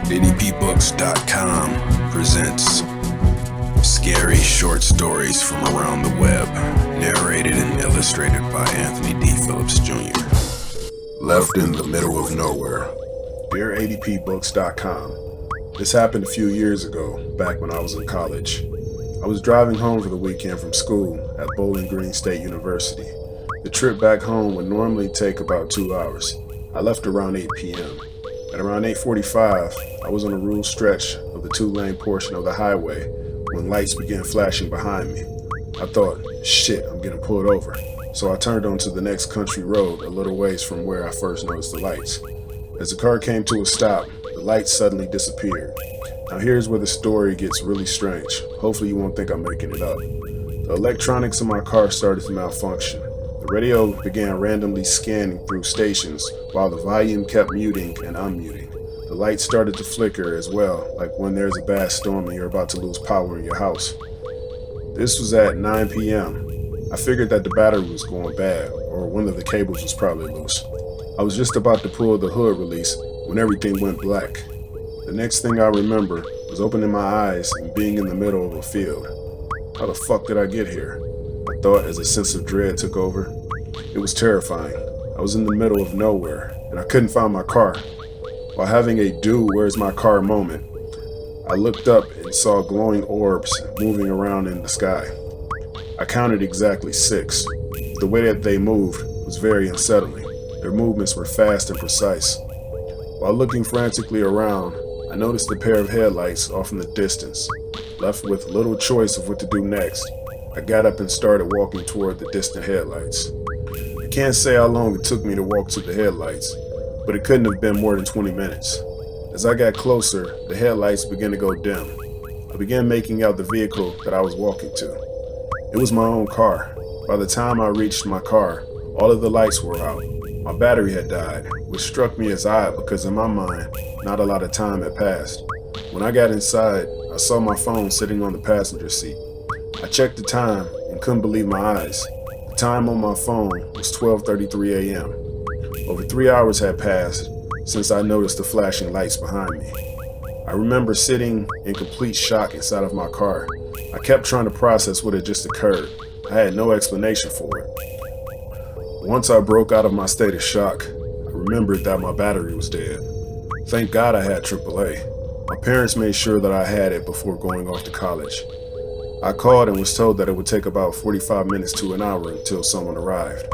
adpbooks.com presents scary short stories from around the web, narrated and illustrated by Anthony D. Phillips Jr. Left in the middle of nowhere. Dear adpbooks.com, this happened a few years ago, back when I was in college. I was driving home for the weekend from school at Bowling Green State University. The trip back home would normally take about 2 hours. I left around 8 p.m. At around 8:45, I was on a rural stretch of the two-lane portion of the highway when lights began flashing behind me. I thought, shit, I'm getting pulled over. So I turned onto the next country road a little ways from where I first noticed the lights. As the car came to a stop, the lights suddenly disappeared. Now here's where the story gets really strange. Hopefully you won't think I'm making it up. The electronics in my car started to malfunction. The radio began randomly scanning through stations while the volume kept muting and unmuting. The lights started to flicker as well, like when there's a bad storm and you're about to lose power in your house. This was at 9 p.m. I figured that the battery was going bad, or one of the cables was probably loose. I was just about to pull the hood release when everything went black. The next thing I remember was opening my eyes and being in the middle of a field. How the fuck did I get here? I thought as a sense of dread took over. It was terrifying. I was in the middle of nowhere, and I couldn't find my car. While having a where's my car moment, I looked up and saw glowing orbs moving around in the sky. I counted exactly 6. The way that they moved was very unsettling. Their movements were fast and precise. While looking frantically around, I noticed a pair of headlights off in the distance. Left with little choice of what to do next, I got up and started walking toward the distant headlights. I can't say how long it took me to walk to the headlights, but it couldn't have been more than 20 minutes. As I got closer, the headlights began to go dim. I began making out the vehicle that I was walking to. It was my own car. By the time I reached my car, all of the lights were out. My battery had died, which struck me as odd because in my mind, not a lot of time had passed. When I got inside, I saw my phone sitting on the passenger seat. I checked the time and couldn't believe my eyes. The time on my phone was 12:33 a.m. Over 3 hours had passed since I noticed the flashing lights behind me. I remember sitting in complete shock inside of my car. I kept trying to process what had just occurred. I had no explanation for it. Once I broke out of my state of shock, I remembered that my battery was dead. Thank God I had AAA. My parents made sure that I had it before going off to college. I called and was told that it would take about 45 minutes to an hour until someone arrived.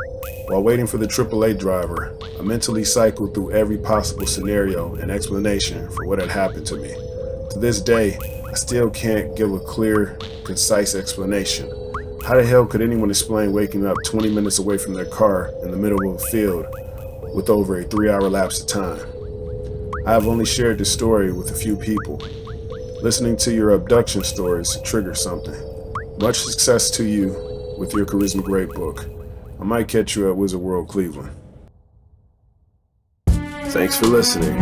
While waiting for the AAA driver, I mentally cycled through every possible scenario and explanation for what had happened to me. To this day, I still can't give a clear, concise explanation. How the hell could anyone explain waking up 20 minutes away from their car in the middle of a field with over a 3-hour lapse of time? I have only shared this story with a few people. Listening to your abduction stories triggers something. Much success to you with your Charisma Great book. I might catch you at Wizard World Cleveland. Thanks for listening.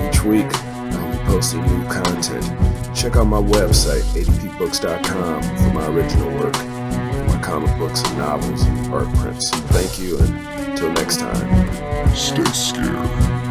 Each week, I'll be posting new content. Check out my website, adpbooks.com, for my original work, my comic books and novels and art prints. Thank you, and until next time, Stay scared.